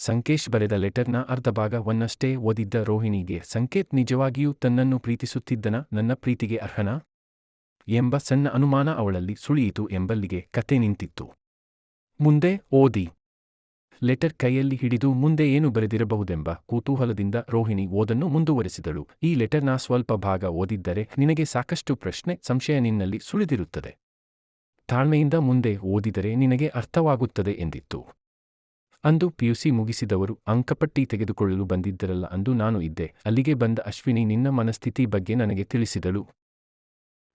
ಸಂಕೇಶ್ ಬರೆದ ಲೆಟರ್ನ ಅರ್ಧ ಭಾಗವನ್ನಷ್ಟೇ ಓದಿದ್ದ ರೋಹಿಣಿಗೆ ಸಂಕೇತ್ ನಿಜವಾಗಿಯೂ ತನ್ನನ್ನು ಪ್ರೀತಿಸುತ್ತಿದ್ದನ, ನನ್ನ ಪ್ರೀತಿಗೆ ಅರ್ಹನಾ ಎಂಬ ಸಣ್ಣ ಅನುಮಾನ ಅವಳಲ್ಲಿ ಸುಳಿಯಿತು ಎಂಬಲ್ಲಿಗೆ ಕತೆ ನಿಂತಿತ್ತು. ಮುಂದೆ ಓದಿ. ಲೆಟರ್ ಕೈಯಲ್ಲಿ ಹಿಡಿದು ಮುಂದೆ ಏನು ಬರೆದಿರಬಹುದೆಂಬ ಕುತೂಹಲದಿಂದ ರೋಹಿಣಿ ಓದನ್ನು ಮುಂದುವರೆಸಿದಳು. ಈ ಲೆಟರ್ನ ಸ್ವಲ್ಪ ಭಾಗ ಓದಿದ್ದರೆ ನಿನಗೆ ಸಾಕಷ್ಟು ಪ್ರಶ್ನೆ, ಸಂಶಯ ನಿನ್ನಲ್ಲಿ ಸುಳಿದಿರುತ್ತದೆ. ತಾಳ್ಮೆಯಿಂದ ಮುಂದೆ ಓದಿದರೆ ನಿನಗೆ ಅರ್ಥವಾಗುತ್ತದೆ ಎಂದಿತ್ತು. ಅಂದು ಪಿಯುಸಿ ಮುಗಿಸಿದವರು ಅಂಕಪಟ್ಟಿ ತೆಗೆದುಕೊಳ್ಳಲು ಬಂದಿದ್ದರಲ್ಲ, ಅಂದು ನಾನು ಇದ್ದೆ. ಅಲ್ಲಿಗೆ ಬಂದ ಅಶ್ವಿನಿ ನಿನ್ನ ಮನಸ್ಥಿತಿ ಬಗ್ಗೆ ನನಗೆ ತಿಳಿಸಿದಳು.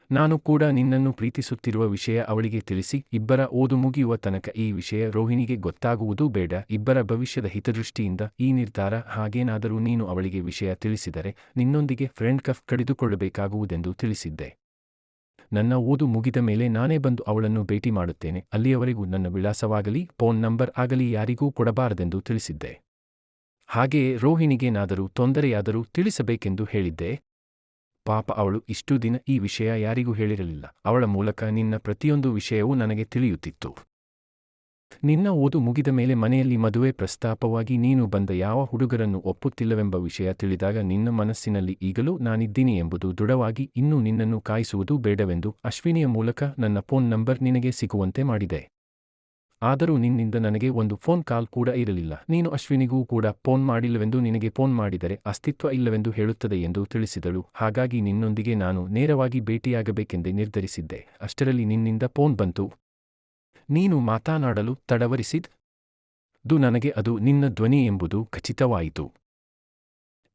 ನಾನು ಕೂಡ ನಿನ್ನನ್ನು ಪ್ರೀತಿಸುತ್ತಿರುವ ವಿಷಯ ಅವಳಿಗೆ ತಿಳಿಸಿ, ಇಬ್ಬರ ಓದು ಮುಗಿಯುವ ತನಕ ಈ ವಿಷಯ ರೋಹಿಣಿಗೆ ಗೊತ್ತಾಗುವುದೂ ಬೇಡ. ಇಬ್ಬರ ಭವಿಷ್ಯದ ಹಿತದೃಷ್ಟಿಯಿಂದ ಈ ನಿರ್ಧಾರ. ಹಾಗೇನಾದರೂ ನೀನು ಅವಳಿಗೆ ವಿಷಯ ತಿಳಿಸಿದರೆ ನಿನ್ನೊಂದಿಗೆ ಫ್ರೆಂಡ್ ಕಫ್ ಕಡಿದುಕೊಳ್ಳಬೇಕಾಗುವುದೆಂದು ತಿಳಿಸಿದ್ದೆ. ನನ್ನ ಓದು ಮುಗಿದ ಮೇಲೆ ನಾನೇ ಬಂದು ಅವಳನ್ನು ಭೇಟಿ ಮಾಡುತ್ತೇನೆ. ಅಲ್ಲಿಯವರೆಗೂ ನನ್ನ ವಿಳಾಸವಾಗಲಿ ಫೋನ್ ನಂಬರ್ ಆಗಲಿ ಯಾರಿಗೂ ಕೊಡಬಾರದೆಂದು ತಿಳಿಸಿದ್ದೆ. ಹಾಗೆಯೇ ರೋಹಿಣಿಗೇನಾದರೂ ತೊಂದರೆಯಾದರೂ ತಿಳಿಸಬೇಕೆಂದು ಹೇಳಿದ್ದೆ. ಪಾಪ ಅವಳು ಇಷ್ಟೂ ದಿನ ಈ ವಿಷಯ ಯಾರಿಗೂ ಹೇಳಿರಲಿಲ್ಲ. ಅವಳ ಮೂಲಕ ನಿನ್ನ ಪ್ರತಿಯೊಂದು ವಿಷಯವೂ ನನಗೆ ತಿಳಿಯುತ್ತಿತ್ತು. ನಿನ್ನ ಓದು ಮುಗಿದ ಮೇಲೆ ಮನೆಯಲ್ಲಿ ಮದುವೆ ಪ್ರಸ್ತಾಪವಾಗಿ ನೀನು ಬಂದ ಯಾವ ಹುಡುಗರನ್ನು ಒಪ್ಪುತ್ತಿಲ್ಲವೆಂಬ ವಿಷಯ ತಿಳಿದಾಗ ನಿನ್ನ ಮನಸ್ಸಿನಲ್ಲಿ ಈಗಲೂ ನಾನಿದ್ದೀನಿ ಎಂಬುದು ದೃಢವಾಗಿ ಇನ್ನೂ ನಿನ್ನನ್ನು ಕಾಯಿಸುವುದು ಬೇಡವೆಂದು ಅಶ್ವಿನಿಯ ಮೂಲಕ ನನ್ನ ಫೋನ್ ನಂಬರ್ ನಿನಗೆ ಸಿಗುವಂತೆ ಮಾಡಿದೆ. ಆದರೂ ನಿನ್ನಿಂದ ನನಗೆ ಒಂದು ಫೋನ್ ಕಾಲ್ ಕೂಡ ಇರಲಿಲ್ಲ. ನೀನು ಅಶ್ವಿನಿಗೂ ಕೂಡ ಫೋನ್ ಮಾಡಿಲ್ಲವೆಂದು, ನಿನಗೆ ಫೋನ್ ಮಾಡಿದರೆ ಅಸ್ತಿತ್ವ ಇಲ್ಲವೆಂದು ಹೇಳುತ್ತದೆ ಎಂದು ತಿಳಿಸಿದಳು. ಹಾಗಾಗಿ ನಿನ್ನೊಂದಿಗೆ ನಾನು ನೇರವಾಗಿ ಭೇಟಿಯಾಗಬೇಕೆಂದೇ ನಿರ್ಧರಿಸಿದ್ದೆ. ಅಷ್ಟರಲ್ಲಿ ನಿನ್ನಿಂದ ಫೋನ್ ಬಂತು. ನೀನು ಮಾತನಾಡಲು ತಡವರಿಸಿದ್ದು ನನಗೆ ಅದು ನಿನ್ನ ಧ್ವನಿ ಎಂಬುದು ಖಚಿತವಾಯಿತು.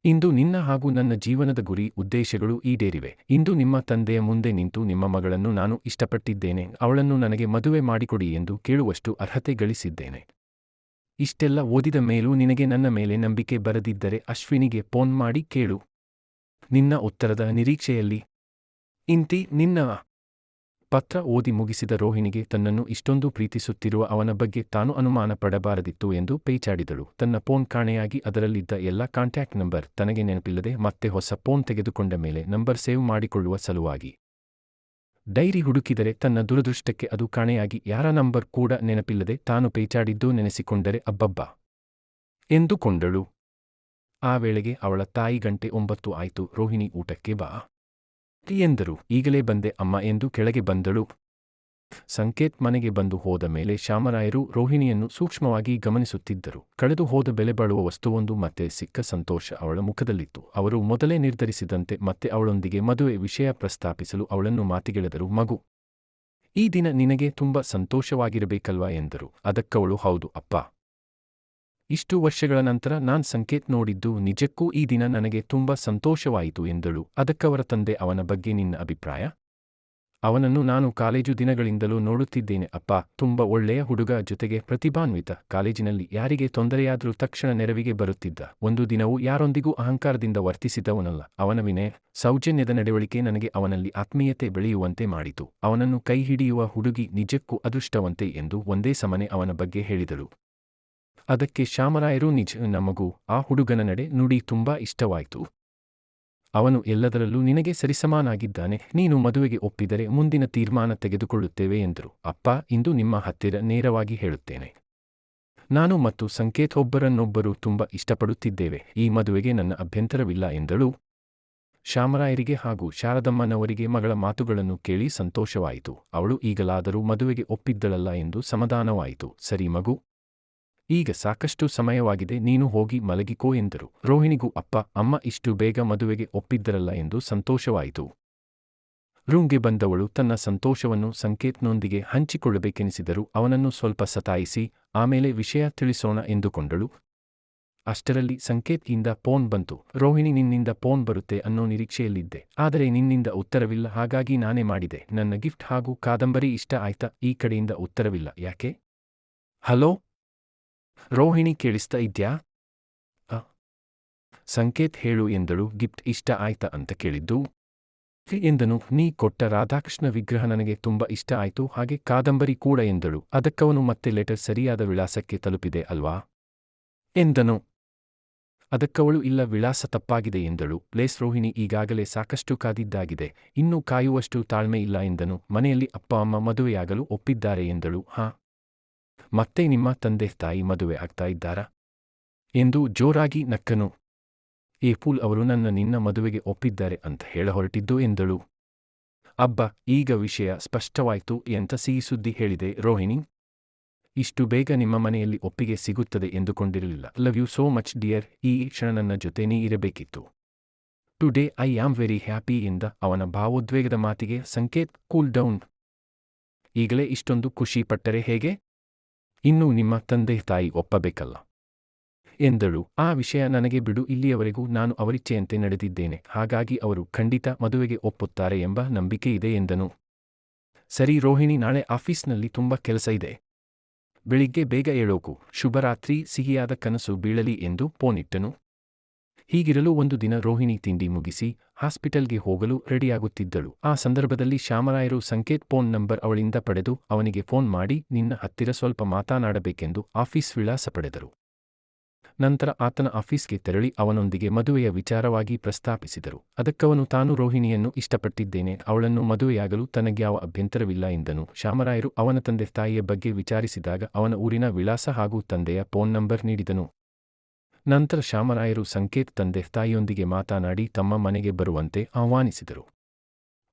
ಇಂದು ನಿನ್ನ ಹಾಗೂ ನನ್ನ ಜೀವನದ ಗುರಿ ಉದ್ದೇಶಗಳು ಈಡೇರಿವೆ. ಇಂದು ನಿಮ್ಮ ತಂದೆಯ ಮುಂದೆ ನಿಂತು ನಿಮ್ಮ ಮಗಳನ್ನು ನಾನು ಇಷ್ಟಪಟ್ಟಿದ್ದೇನೆ, ಅವಳನ್ನು ನನಗೆ ಮದುವೆ ಮಾಡಿಕೊಡಿ ಎಂದು ಕೇಳುವಷ್ಟು ಅರ್ಹತೆ ಗಳಿಸಿದ್ದೇನೆ. ಇಷ್ಟೆಲ್ಲ ಓದಿದ ಮೇಲೂ ನಿನಗೆ ನನ್ನ ಮೇಲೆ ನಂಬಿಕೆ ಬರದಿದ್ದರೆ ಅಶ್ವಿನಿಗೆ ಫೋನ್ ಮಾಡಿ ಕೇಳು. ನಿನ್ನ ಉತ್ತರದ ನಿರೀಕ್ಷೆಯಲ್ಲಿ ಇಂತಿ. ನಿನ್ನ ಪತ್ರ ಓದಿ ಮುಗಿಸಿದ ರೋಹಿಣಿಗೆ ತನ್ನನ್ನು ಇಷ್ಟೊಂದು ಪ್ರೀತಿಸುತ್ತಿರುವ ಅವನ ಬಗ್ಗೆ ತಾನು ಅನುಮಾನ ಪಡಬಾರದಿತ್ತು ಎಂದು ಪೇಚಾಡಿದಳು. ತನ್ನ ಫೋನ್ ಕಾಣೆಯಾಗಿ ಅದರಲ್ಲಿದ್ದ ಎಲ್ಲ ಕಾಂಟ್ಯಾಕ್ಟ್ ನಂಬರ್ ತನಗೆ ನೆನಪಿಲ್ಲದೆ ಮತ್ತೆ ಹೊಸ ಫೋನ್ ತೆಗೆದುಕೊಂಡ ಮೇಲೆ ನಂಬರ್ ಸೇವ್ ಮಾಡಿಕೊಳ್ಳುವ ಸಲುವಾಗಿ ಡೈರಿ ಹುಡುಕಿದರೆ ತನ್ನ ದುರದೃಷ್ಟಕ್ಕೆ ಅದು ಕಾಣೆಯಾಗಿ ಯಾರ ನಂಬರ್ ಕೂಡ ನೆನಪಿಲ್ಲದೆ ತಾನು ಪೇಚಾಡಿದ್ದು ನೆನೆಸಿಕೊಂಡರೆ ಅಬ್ಬಬ್ಬಾ ಎಂದುಕೊಂಡಳು. ಆ ವೇಳೆಗೆ ಅವಳ ತಾಯಿ ಗಂಟೆ 9 ಆಯಿತು. ರೋಹಿಣಿ ಊಟಕ್ಕೆ ಬಾ ಎಂದರು. ಈಗಲೇ ಬಂದೆ ಅಮ್ಮ ಎಂದು ಕೆಳಗೆ ಬಂದಳು. ಸಂಕೇತ್ ಮನೆಗೆ ಬಂದು ಹೋದ ಮೇಲೆ ಶ್ಯಾಮರಾಯರು ರೋಹಿಣಿಯನ್ನು ಸೂಕ್ಷ್ಮವಾಗಿ ಗಮನಿಸುತ್ತಿದ್ದರು. ಕಳೆದು ಹೋದ ಬೆಲೆ ಬಾಳುವ ವಸ್ತುವೊಂದು ಮತ್ತೆ ಸಿಕ್ಕ ಸಂತೋಷ ಅವಳ ಮುಖದಲ್ಲಿತ್ತು. ಅವರು ಮೊದಲೇ ನಿರ್ಧರಿಸಿದಂತೆ ಮತ್ತೆ ಅವಳೊಂದಿಗೆ ಮದುವೆ ವಿಷಯ ಪ್ರಸ್ತಾಪಿಸಲು ಅವಳನ್ನು ಮಾತಿಗೆಳೆದರು. ಮಗು, ಈ ದಿನ ನಿನಗೆ ತುಂಬ ಸಂತೋಷವಾಗಿರಬೇಕಲ್ವಾ ಎಂದರು. ಅದಕ್ಕವಳು ಹೌದು ಅಪ್ಪ, ಇಷ್ಟು ವರ್ಷಗಳ ನಂತರ ನಾನ್ ಸಂಕೇತ್ ನೋಡಿದ್ದು ನಿಜಕ್ಕೂ ಈ ದಿನ ನನಗೆ ತುಂಬ ಸಂತೋಷವಾಯಿತು ಎಂದಳು. ಅದಕ್ಕವರ ತಂದೆ ಅವನ ಬಗ್ಗೆ ನಿನ್ನ ಅಭಿಪ್ರಾಯ? ಅವನನ್ನು ನಾನು ಕಾಲೇಜು ದಿನಗಳಿಂದಲೂ ನೋಡುತ್ತಿದ್ದೇನೆ ಅಪ್ಪ. ತುಂಬ ಒಳ್ಳೆಯ ಹುಡುಗ, ಜೊತೆಗೆ ಪ್ರತಿಭಾನ್ವಿತ. ಕಾಲೇಜಿನಲ್ಲಿ ಯಾರಿಗೆ ತೊಂದರೆಯಾದರೂ ತಕ್ಷಣ ನೆರವಿಗೆ ಬರುತ್ತಿದ್ದ. ಒಂದು ದಿನವೂ ಯಾರೊಂದಿಗೂ ಅಹಂಕಾರದಿಂದ ವರ್ತಿಸಿದವನಲ್ಲ. ಅವನ ವಿನಯ, ಸೌಜನ್ಯದ ನಡವಳಿಕೆ ನನಗೆ ಅವನಲ್ಲಿ ಆತ್ಮೀಯತೆ ಬೆಳೆಯುವಂತೆ ಮಾಡಿತು. ಅವನನ್ನು ಕೈ ಹಿಡಿಯುವ ಹುಡುಗಿ ನಿಜಕ್ಕೂ ಅದೃಷ್ಟವಂತೆ ಎಂದು ಒಂದೇ ಸಮನೆ ಅವನ ಬಗ್ಗೆ ಹೇಳಿದಳು. ಅದಕ್ಕೆ ಶ್ಯಾಮರಾಯರು ನಿಜ, ನಮಗೂ ಆ ಹುಡುಗನ ನಡೆ ನುಡಿ ತುಂಬಾ ಇಷ್ಟವಾಯಿತು. ಅವನು ಎಲ್ಲದರಲ್ಲೂ ನಿನಗೆ ಸರಿಸಮಾನಾಗಿದ್ದಾನೆ. ನೀನು ಮದುವೆಗೆ ಒಪ್ಪಿದರೆ ಮುಂದಿನ ತೀರ್ಮಾನ ತೆಗೆದುಕೊಳ್ಳುತ್ತೇವೆ ಎಂದರು. ಅಪ್ಪ, ಇಂದು ನಿಮ್ಮ ಹತ್ತಿರ ನೇರವಾಗಿ ಹೇಳುತ್ತೇನೆ. ನಾನು ಮತ್ತು ಸಂಕೇತ್ ಒಬ್ಬರನ್ನೊಬ್ಬರು ತುಂಬ ಇಷ್ಟಪಡುತ್ತಿದ್ದೇವೆ. ಈ ಮದುವೆಗೆ ನನ್ನ ಅಭ್ಯಂತರವಿಲ್ಲ ಎಂದಳು. ಶ್ಯಾಮರಾಯರಿಗೆ ಹಾಗೂ ಶಾರದಮ್ಮನವರಿಗೆ ಮಗಳ ಮಾತುಗಳನ್ನು ಕೇಳಿ ಸಂತೋಷವಾಯಿತು. ಅವಳು ಈಗಲಾದರೂ ಮದುವೆಗೆ ಒಪ್ಪಿದ್ದಳಲ್ಲ ಎಂದು ಸಮಾಧಾನವಾಯಿತು. ಸರಿ ಮಗು, ಈಗ ಸಾಕಷ್ಟು ಸಮಯವಾಗಿದೆ, ನೀನು ಹೋಗಿ ಮಲಗಿಕೋ ಎಂದರು. ರೋಹಿಣಿಗೂ ಅಪ್ಪ ಅಮ್ಮ ಇಷ್ಟು ಬೇಗ ಮದುವೆಗೆ ಒಪ್ಪಿದ್ದರಲ್ಲ ಎಂದು ಸಂತೋಷವಾಯಿತು. ರೂಮ್ಗೆ ಬಂದವಳು ತನ್ನ ಸಂತೋಷವನ್ನು ಸಂಕೇತ್ನೊಂದಿಗೆ ಹಂಚಿಕೊಳ್ಳಬೇಕೆನಿಸಿದರೂ ಅವನನ್ನು ಸ್ವಲ್ಪ ಸತಾಯಿಸಿ ಆಮೇಲೆ ವಿಷಯ ತಿಳಿಸೋಣ ಎಂದುಕೊಂಡಳು. ಅಷ್ಟರಲ್ಲಿ ಸಂಕೇತ್ಗಿಂದ ಫೋನ್ ಬಂತು. ರೋಹಿಣಿ, ನಿನ್ನಿಂದ ಫೋನ್ ಬರುತ್ತೆ ಅನ್ನೋ ನಿರೀಕ್ಷೆಯಲ್ಲಿದ್ದೆ, ಆದರೆ ನಿನ್ನಿಂದ ಉತ್ತರವಿಲ್ಲ, ಹಾಗಾಗಿ ನಾನೇ ಮಾಡಿದೆ. ನನ್ನ ಗಿಫ್ಟ್ ಹಾಗೂ ಕಾದಂಬರಿ ಇಷ್ಟ ಆಯ್ತಾ? ಈ ಕಡೆಯಿಂದ ಉತ್ತರವಿಲ್ಲ, ಯಾಕೆ? ಹಲೋ ರೋಹಿಣಿ, ಕೇಳಿಸ್ತಾ ಇದ್ಯಾ? ಸಂಕೇತ್ ಹೇಳು ಎಂದಳು. ಗಿಫ್ಟ್ ಇಷ್ಟ ಆಯ್ತಾ ಅಂತ ಕೇಳಿದ್ದು ಎಂದನು. ನೀ ಕೊಟ್ಟ ರಾಧಾಕೃಷ್ಣ ವಿಗ್ರಹ ನನಗೆ ತುಂಬ ಇಷ್ಟ ಆಯಿತು, ಹಾಗೆ ಕಾದಂಬರಿ ಕೂಡ ಎಂದಳು. ಅದಕ್ಕವನು ಮತ್ತೆ ಲೆಟರ್ ಸರಿಯಾದ ವಿಳಾಸಕ್ಕೆ ತಲುಪಿದೆ ಅಲ್ವಾ ಎಂದನು. ಅದಕ್ಕವಳು ಇಲ್ಲ, ವಿಳಾಸ ತಪ್ಪಾಗಿದೆ ಎಂದಳು. ಪ್ಲೇಸ್ ರೋಹಿಣಿ, ಈಗಾಗಲೇ ಸಾಕಷ್ಟು ಕಾದಿದ್ದಾಗಿದೆ, ಇನ್ನೂ ಕಾಯುವಷ್ಟು ತಾಳ್ಮೆ ಇಲ್ಲ ಎಂದನು. ಮನೆಯಲ್ಲಿ ಅಪ್ಪ ಅಮ್ಮ ಮದುವೆಯಾಗಲು ಒಪ್ಪಿದ್ದಾರೆ ಎಂದಳು. ಹಾ, ಮತ್ತೆ ನಿಮ್ಮ ತಂದೆ ತಾಯಿ ಮದುವೆ ಆಗ್ತಾ ಇದ್ದಾರಾ? ಎಂದು ಜೋರಾಗಿ ನಕ್ಕನು. ಏಪೂಲ್ ಅವರು ನಿನ್ನ ಮದುವೆಗೆ ಒಪ್ಪಿದ್ದಾರೆ ಅಂತ ಹೇಳಹೊರಟಿದ್ದು ಎಂದಳು. ಅಬ್ಬಾ, ಈಗ ವಿಷಯ ಸ್ಪಷ್ಟವಾಯ್ತು ಎಂತ ಸಿಹಿ ಸುದ್ದಿ ಹೇಳಿದೆ ರೋಹಿಣಿ. ಇಷ್ಟು ಬೇಗ ನಿಮ್ಮ ಮನೆಯಲ್ಲಿ ಒಪ್ಪಿಗೆ ಸಿಗುತ್ತದೆ ಎಂದುಕೊಂಡಿರಲಿಲ್ಲ. Love you so much dear. ಈ ಕ್ಷಣ ನನ್ನ ಜೊತೆ ನೀ ಇರಬೇಕಿತ್ತು. Today I am very happy ಎಂದ ಅವನ ಭಾವೋದ್ವೇಗದ ಮಾತಿಗೆ ಸಂಕೇತ್ ಕೂಲ್ ಡೌನ್. ಈಗಲೇ ಇಷ್ಟೊಂದು ಖುಷಿ ಪಟ್ಟರೆ ಹೇಗೆ? ಇನ್ನೂ ನಿಮ್ಮ ತಂದೆ ತಾಯಿ ಒಪ್ಪಬೇಕಲ್ಲ ಎಂದಳು. ಆ ವಿಷಯ ನನಗೆ ಬಿಡು, ಇಲ್ಲಿಯವರೆಗೂ ನಾನು ಅವರಿಚ್ಛೆಯಂತೆ ನಡೆದಿದ್ದೇನೆ, ಹಾಗಾಗಿ ಅವರು ಖಂಡಿತ ಮದುವೆಗೆ ಒಪ್ಪುತ್ತಾರೆ ಎಂಬ ನಂಬಿಕೆ ಇದೆ ಎಂದನು. ಸರಿ ರೋಹಿಣಿ, ನಾಳೆ ಆಫೀಸ್ನಲ್ಲಿ ತುಂಬ ಕೆಲಸ ಇದೆ. ಬೆಳಿಗ್ಗೆ ಬೇಗ ಏಳೋಕು. ಶುಭರಾತ್ರಿ, ಸಿಹಿಯಾದ ಕನಸು ಬೀಳಲಿ ಎಂದು ಫೋನಿಟ್ಟನು. ಹೀಗಿರಲು ಒಂದು ದಿನ ರೋಹಿಣಿ ತಿಂಡಿ ಮುಗಿಸಿ ಹಾಸ್ಪಿಟಲ್ಗೆ ಹೋಗಲು ರೆಡಿಯಾಗುತ್ತಿದ್ದಳು. ಆ ಸಂದರ್ಭದಲ್ಲಿ ಶ್ಯಾಮರಾಯರು ಸಂಕೇತ್ ಫೋನ್ ನಂಬರ್ ಅವಳಿಂದ ಪಡೆದು ಅವನಿಗೆ ಫೋನ್ ಮಾಡಿ ನಿನ್ನ ಹತ್ತಿರ ಸ್ವಲ್ಪ ಮಾತನಾಡಬೇಕೆಂದು ಆಫೀಸ್ ವಿಳಾಸ ಪಡೆದರು. ನಂತರ ಆತನ ಆಫೀಸ್ಗೆ ತೆರಳಿ ಅವನೊಂದಿಗೆ ಮದುವೆಯ ವಿಚಾರವಾಗಿ ಪ್ರಸ್ತಾಪಿಸಿದರು. ಅದಕ್ಕವನು ತಾನು ರೋಹಿಣಿಯನ್ನು ಇಷ್ಟಪಟ್ಟಿದ್ದೇನೆ, ಅವಳನ್ನು ಮದುವೆಯಾಗಲು ತನಗ್ಯಾವ ಅಭ್ಯಂತರವಿಲ್ಲ ಎಂದನು. ಶ್ಯಾಮರಾಯರು ಅವನ ತಂದೆ ತಾಯಿಯ ಬಗ್ಗೆ ವಿಚಾರಿಸಿದಾಗ ಅವನ ಊರಿನ ವಿಳಾಸ ಹಾಗೂ ತಂದೆಯ ಫೋನ್ ನಂಬರ್ ನೀಡಿದನು. ನಂತರ ಶ್ಯಾಮರಾಯರು ಸಂಕೇತ್ ತಂದೆ ತಾಯಿಯೊಂದಿಗೆ ಮಾತನಾಡಿ ತಮ್ಮ ಮನೆಗೆ ಬರುವಂತೆ ಆಹ್ವಾನಿಸಿದರು.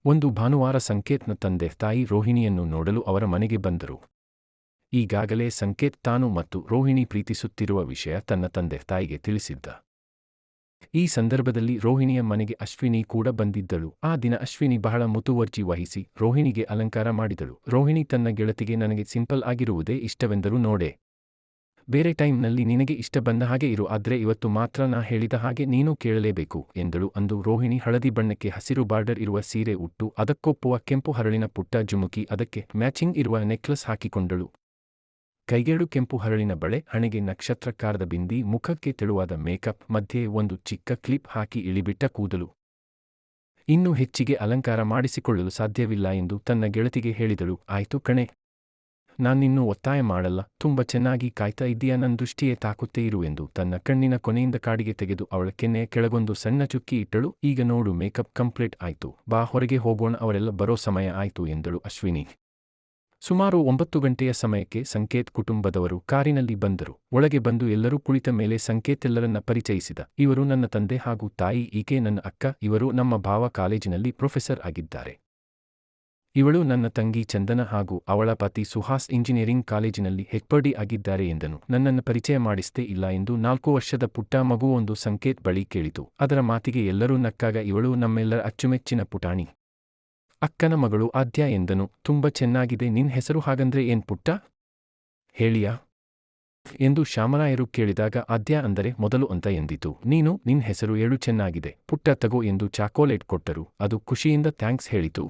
ಒಂದು ಭಾನುವಾರ ಸಂಕೇತ್ನ ತಂದೆ ತಾಯಿ ರೋಹಿಣಿಯನ್ನು ನೋಡಲು ಅವರ ಮನೆಗೆ ಬಂದರು. ಈಗಾಗಲೇ ಸಂಕೇತ್ ತಾನು ಮತ್ತು ರೋಹಿಣಿ ಪ್ರೀತಿಸುತ್ತಿರುವ ವಿಷಯ ತನ್ನ ತಂದೆ ತಾಯಿಗೆ ತಿಳಿಸಿದ್ದ. ಈ ಸಂದರ್ಭದಲ್ಲಿ ರೋಹಿಣಿಯ ಮನೆಗೆ ಅಶ್ವಿನಿ ಕೂಡ ಬಂದಿದ್ದಳು. ಆ ದಿನ ಅಶ್ವಿನಿ ಬಹಳ ಮುತುವರ್ಜಿ ವಹಿಸಿ ರೋಹಿಣಿಗೆ ಅಲಂಕಾರ ಮಾಡಿದಳು. ರೋಹಿಣಿ ತನ್ನ ಗೆಳತಿಗೆ ನನಗೆ ಸಿಂಪಲ್ ಆಗಿರುವುದೇ ಇಷ್ಟವೆಂದರು ನೋಡೆ. ಬೇರೆ ಟೈಮ್ನಲ್ಲಿ ನಿನಗೆ ಇಷ್ಟ ಬಂದ ಹಾಗೆ ಇರು, ಆದ್ರೆ ಇವತ್ತು ಮಾತ್ರ ನಾ ಹೇಳಿದ ಹಾಗೆ ನೀನು ಕೇಳಲೇಬೇಕು ಎಂದಳು. ಅಂದು ರೋಹಿಣಿ ಹಳದಿ ಬಣ್ಣಕ್ಕೆ ಹಸಿರು ಬಾರ್ಡರ್ ಇರುವ ಸೀರೆ ಉಟ್ಟು ಅದಕ್ಕೊಪ್ಪುವ ಕೆಂಪು ಹರಳಿನ ಪುಟ್ಟ ಜುಮುಕಿ, ಅದಕ್ಕೆ ಮ್ಯಾಚಿಂಗ್ ಇರುವ ನೆಕ್ಲೆಸ್ ಹಾಕಿಕೊಂಡಳು. ಕೈಗೇಡು ಕೆಂಪು ಹರಳಿನ ಬಳೆ, ಹಣೆಗೆ ನಕ್ಷತ್ರಕಾರದ ಬಿಂದಿ, ಮುಖಕ್ಕೆ ತೆಳುವಾದ ಮೇಕಪ್, ಮಧ್ಯೆ ಒಂದು ಚಿಕ್ಕ ಕ್ಲಿಪ್ ಹಾಕಿ ಇಳಿಬಿಟ್ಟ ಕೂದಲು. ಇನ್ನೂ ಹೆಚ್ಚಿಗೆ ಅಲಂಕಾರ ಮಾಡಿಸಿಕೊಳ್ಳಲು ಸಾಧ್ಯವಿಲ್ಲ ಎಂದು ತನ್ನ ಗೆಳತಿಗೆ ಹೇಳಿದಳು. ಆಯ್ತು ಕಣೆ, ನಾನಿನ್ನೂ ಒತ್ತಾಯ ಮಾಡಲ್ಲ, ತುಂಬ ಚೆನ್ನಾಗಿ ಕಾಯ್ತಾ ಇದ್ದೀಯ, ನನ್ನ ದೃಷ್ಟಿಯೇ ತಾಕುತ್ತೇ ಇರು ಎಂದು ತನ್ನ ಕಣ್ಣಿನ ಕೊನೆಯಿಂದ ಕಾಡಿಗೆ ತೆಗೆದು ಅವಳ ಕೆನ್ನೆಯ ಕೆಳಗೊಂದು ಸಣ್ಣ ಚುಕ್ಕಿ ಇಟ್ಟಳು. ಈಗ ನೋಡು, ಮೇಕಪ್ ಕಂಪ್ಲೀಟ್ ಆಯ್ತು, ಬಾ ಹೊರಗೆ ಹೋಗೋಣ, ಅವರೆಲ್ಲ ಬರೋ ಸಮಯ ಆಯ್ತು ಎಂದಳು ಅಶ್ವಿನಿ. ಸುಮಾರು 9 ಗಂಟೆಯ ಸಮಯಕ್ಕೆ ಸಂಕೇತ್ ಕುಟುಂಬದವರು ಕಾರಿನಲ್ಲಿ ಬಂದರು. ಒಳಗೆ ಬಂದು ಎಲ್ಲರೂ ಕುಳಿತ ಮೇಲೆ ಸಂಕೇತ್ ಎಲ್ಲರನ್ನ ಪರಿಚಯಿಸಿದ. ಇವರು ನನ್ನ ತಂದೆ ಹಾಗೂ ತಾಯಿ, ಈಕೆ ನನ್ನ ಅಕ್ಕ, ಇವರು ನಮ್ಮ ಭಾವ ಕಾಲೇಜಿನಲ್ಲಿ ಪ್ರೊಫೆಸರ್ ಆಗಿದ್ದಾರೆ. ಇವಳು ನನ್ನ ತಂಗಿ ಚಂದನ ಹಾಗೂ ಅವಳ ಪತಿ ಸುಹಾಸ್ ಇಂಜಿನಿಯರಿಂಗ್ ಕಾಲೇಜಿನಲ್ಲಿ ಹೆಚ್ಒಡಿ ಆಗಿದ್ದಾರೆ ಎಂದನು. ನನ್ನನ್ನು ಪರಿಚಯ ಮಾಡಿಸ್ತೇ ಇಲ್ಲ ಎಂದು 4 ವರ್ಷದ ಪುಟ್ಟ ಮಗುವೊಂದು ಸಂಕೇತ್ ಬಳಿ ಕೇಳಿತು. ಅದರ ಮಾತಿಗೆ ಎಲ್ಲರೂ ನಕ್ಕಾಗ ಇವಳು ನಮ್ಮೆಲ್ಲರ ಅಚ್ಚುಮೆಚ್ಚಿನ ಪುಟಾಣಿ, ಅಕ್ಕನ ಮಗಳು ಆದ್ಯ ಎಂದನು. ತುಂಬ ಚೆನ್ನಾಗಿದೆ, ನಿನ್ ಹೆಸರು ಹಾಗಂದ್ರೆ ಏನ್ ಪುಟ್ಟ, ಹೇಳಿಯಾ ಎಂದು ಶ್ಯಾಮರಾಯರು ಕೇಳಿದಾಗ ಆದ್ಯ ಅಂದರೆ ಮೊದಲು ಅಂತ ಎಂದಿತು. ನಿನ್ ಹೆಸರು ಏಳು ಚೆನ್ನಾಗಿದೆ ಪುಟ್ಟ, ತಗೋ ಎಂದು ಚಾಕೋಲೇಟ್ ಕೊಟ್ಟರು. ಅದು ಖುಷಿಯಿಂದ ಥ್ಯಾಂಕ್ಸ್ ಹೇಳಿತು.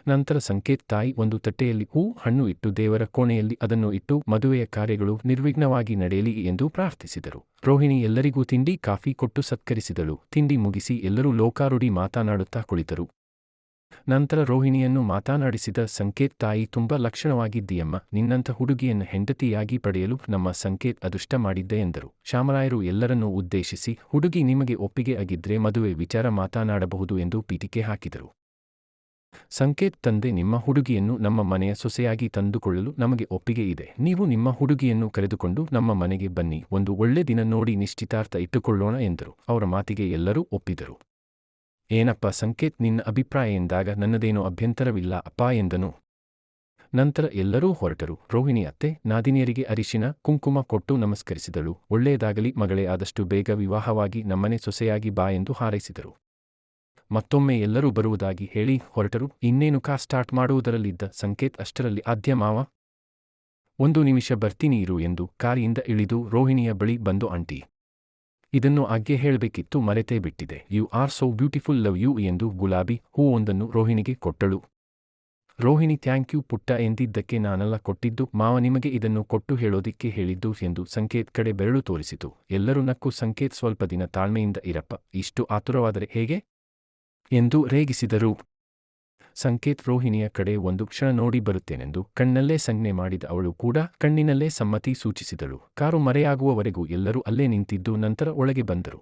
ನಂತರ ಸಂಕೇತ್ ತಾಯಿ ಒಂದು ತಟ್ಟೆಯಲ್ಲಿ ಹೂ ಹಣ್ಣು ಇಟ್ಟು ದೇವರ ಕೋಣೆಯಲ್ಲಿ ಅದನ್ನು ಇಟ್ಟು ಮದುವೆಯ ಕಾರ್ಯಗಳು ನಿರ್ವಿಘ್ನವಾಗಿ ನಡೆಯಲಿ ಎಂದು ಪ್ರಾರ್ಥಿಸಿದರು. ರೋಹಿಣಿ ಎಲ್ಲರಿಗೂ ತಿಂಡಿ ಕಾಫಿ ಕೊಟ್ಟು ಸತ್ಕರಿಸಿದಳು. ತಿಂಡಿ ಮುಗಿಸಿ ಎಲ್ಲರೂ ಲೋಕಾರೂಢಿ ಮಾತನಾಡುತ್ತಾ ಕುಳಿತರು. ನಂತರ ರೋಹಿಣಿಯನ್ನು ಮಾತನಾಡಿಸಿದ ಸಂಕೇತ್ ತಾಯಿ, ತುಂಬ ಲಕ್ಷಣವಾಗಿದ್ದೀಯಮ್ಮ, ನಿನ್ನಂಥ ಹುಡುಗಿಯನ್ನು ಹೆಂಡತಿಯಾಗಿ ಪಡೆಯಲು ನಮ್ಮ ಸಂಕೇತ್ ಅದೃಷ್ಟ ಮಾಡಿದ್ದೆ ಎಂದರು. ಶ್ಯಾಮರಾಯರು ಎಲ್ಲರನ್ನೂ ಉದ್ದೇಶಿಸಿ, ಹುಡುಗಿ ನಿಮಗೆ ಒಪ್ಪಿಗೆ ಆಗಿದ್ರೆ ಮದುವೆ ವಿಚಾರ ಮಾತನಾಡಬಹುದು ಎಂದು ಪೀಠಿಕೆ ಹಾಕಿದರು. ಸಂಕೇತ್ ತಂದೆ, ನಿಮ್ಮ ಹುಡುಗಿಯನ್ನು ನಮ್ಮ ಮನೆಯ ಸೊಸೆಯಾಗಿ ತಂದುಕೊಳ್ಳಲು ನಮಗೆ ಒಪ್ಪಿಗೆ ಇದೆ. ನೀವು ನಿಮ್ಮ ಹುಡುಗಿಯನ್ನು ಕರೆದುಕೊಂಡು ನಮ್ಮ ಮನೆಗೆ ಬನ್ನಿ, ಒಂದು ಒಳ್ಳೆ ದಿನ ನೋಡಿ ನಿಶ್ಚಿತಾರ್ಥ ಇಟ್ಟುಕೊಳ್ಳೋಣ ಎಂದರು. ಅವರ ಮಾತಿಗೆ ಎಲ್ಲರೂ ಒಪ್ಪಿದರು. ಏನಪ್ಪ ಸಂಕೇತ್, ನಿನ್ನ ಅಭಿಪ್ರಾಯ ಎಂದಾಗ ನನ್ನದೇನೋ ಅಭ್ಯಂತರವಿಲ್ಲ ಅಪ್ಪಾ ಎಂದನು. ನಂತರ ಎಲ್ಲರೂ ಹೊರಟರು. ರೋಹಿಣಿ ಅತ್ತೆ ನಾದಿನಿಯರಿಗೆ ಅರಿಶಿನ ಕುಂಕುಮ ಕೊಟ್ಟು ನಮಸ್ಕರಿಸಿದಳು. ಒಳ್ಳೆಯದಾಗಲಿ ಮಗಳೇ, ಆದಷ್ಟು ಬೇಗ ವಿವಾಹವಾಗಿ ನಮ್ಮನೆ ಸೊಸೆಯಾಗಿ ಬಾ ಎಂದು ಹಾರೈಸಿದರು. ಮತ್ತೊಮ್ಮೆ ಎಲ್ಲರೂ ಬರುವುದಾಗಿ ಹೇಳಿ ಹೊರಟರು. ಇನ್ನೇನು ಕಾರ್ ಸ್ಟಾರ್ಟ್ ಮಾಡುವುದರಲ್ಲಿದ್ದ ಸಂಕೇತ್ ಅಷ್ಟರಲ್ಲಿ ಆದ್ಯ ಮಾವ, 1 ನಿಮಿಷ ಬರ್ತೀನಿ ಇರು ಎಂದು ಕಾರಿಯಿಂದ ಇಳಿದು ರೋಹಿಣಿಯ ಬಳಿ ಬಂದು, ಆಂಟಿ, ಇದನ್ನು ಆಗ್ಗೆ ಹೇಳಬೇಕಿತ್ತು, ಮರೆತೇ ಬಿಟ್ಟಿದೆ. You are so beautiful, love you ಎಂದು ಗುಲಾಬಿ ಹೂವೊಂದನ್ನು ರೋಹಿಣಿಗೆ ಕೊಟ್ಟಳು. ರೋಹಿಣಿ, ಥ್ಯಾಂಕ್ ಯು ಪುಟ್ಟ ಎಂದಿದ್ದಕ್ಕೆ ನಾನಲ್ಲ ಕೊಟ್ಟಿದ್ದು, ಮಾವ ನಿಮಗೆ ಇದನ್ನು ಕೊಟ್ಟು ಹೇಳೋದಿಕ್ಕೆ ಹೇಳಿದ್ದು ಎಂದು ಸಂಕೇತ್ ಕಡೆ ಬೆರಳು ತೋರಿಸಿತು. ಎಲ್ಲರೂ ನಕ್ಕು. ಸಂಕೇತ್, ಸ್ವಲ್ಪ ದಿನ ತಾಳ್ಮೆಯಿಂದ ಇರಪ್ಪ, ಇಷ್ಟು ಆತುರವಾದರೆ ಹೇಗೆ ಎಂದು ರೇಗಿಸಿದರು. ಸಂಕೇತ್ ರೋಹಿಣಿಯ ಕಡೆ ಒಂದು ಕ್ಷಣ ನೋಡಿ ಬರುತ್ತೇನೆಂದು ಕಣ್ಣಲ್ಲೇ ಸಂಜ್ಞೆ ಮಾಡಿದ ಅವಳು ಕೂಡ ಕಣ್ಣಿನಲ್ಲೇ ಸಮ್ಮತಿ ಸೂಚಿಸಿದಳು. ಕಾರು ಮರೆಯಾಗುವವರೆಗೂ ಎಲ್ಲರೂ ಅಲ್ಲೇ ನಿಂತಿದ್ದು ನಂತರ ಒಳಗೆ ಬಂದರು.